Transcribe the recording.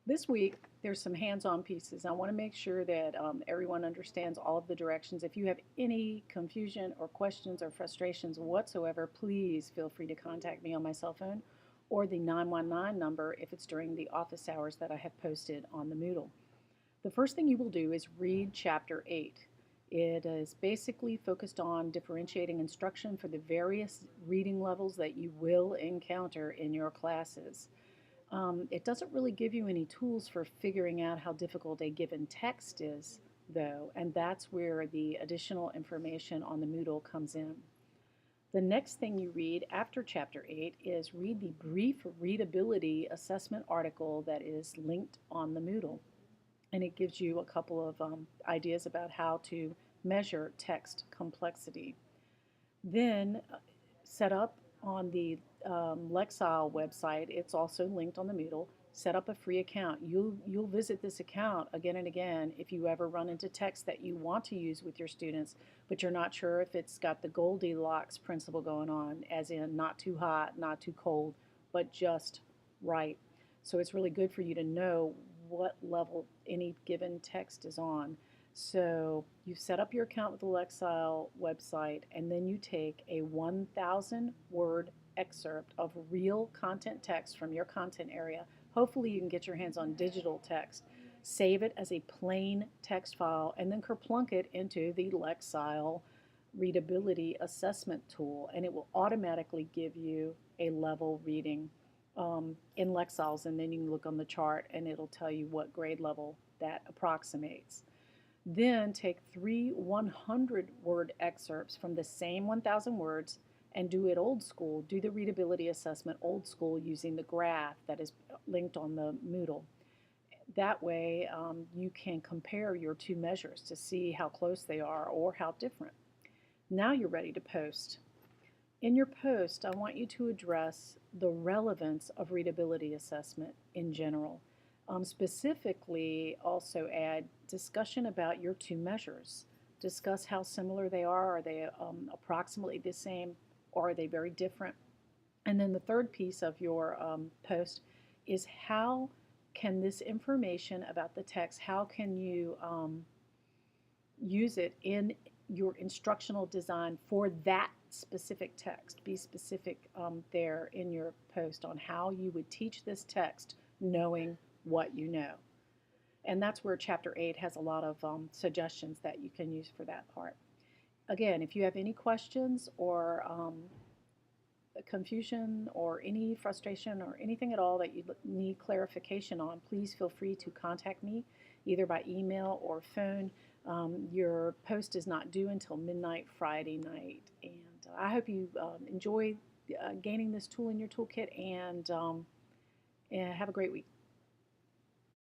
This week, there's some hands-on pieces. I want to make sure that everyone understands all of the directions. If you have any confusion or questions or frustrations whatsoever, please feel free to contact me on my cell phone or the 919 number if it's during the office hours that I have posted on the Moodle. The first thing you will do is read Chapter 8. It is basically focused on differentiating instruction for the various reading levels that you will encounter in your classes. It doesn't really give you any tools for figuring out how difficult a given text is, though, and that's where the additional information on the Moodle comes in. The next thing you read after Chapter 8 is read the brief readability assessment article that is linked on the Moodle, and it gives you a couple of ideas about how to measure text complexity. Then set up on the Lexile website, it's also linked on the Moodle, set up a free account. You'll visit this account again and again if you ever run into text that you want to use with your students, but you're not sure if it's got the Goldilocks principle going on, as in not too hot, not too cold, but just right. So it's really good for you to know what level any given text is on. So you set up your account with the Lexile website, and then you take a 1,000 word excerpt of real content text from your content area. Hopefully you can get your hands on digital text. Save it as a plain text file and then kerplunk it into the Lexile readability assessment tool, and it will automatically give you a level reading in Lexiles, and then you can look on the chart and it'll tell you what grade level that approximates. Then take 3 100-word excerpts from the same 1,000 words and do it old school. Do the readability assessment old school using the graph that is linked on the Moodle. That way you can compare your two measures to see how close they are or how different. Now you're ready to post. In your post, I want you to address the relevance of readability assessment in general. Specifically, also add discussion about your two measures. Discuss how similar they are. Are they approximately the same, or are they very different? And then the third piece of your post is how can this information about the text, how can you use it in your instructional design for that specific text. Be specific there in your post on how you would teach this text knowing what you know. And that's where Chapter 8 has a lot of suggestions that you can use for that part. Again, if you have any questions or confusion or any frustration or anything at all that you need clarification on, please feel free to contact me either by email or phone. Your post is not due until midnight Friday night, and I hope you enjoy gaining this tool in your toolkit, and have a great week.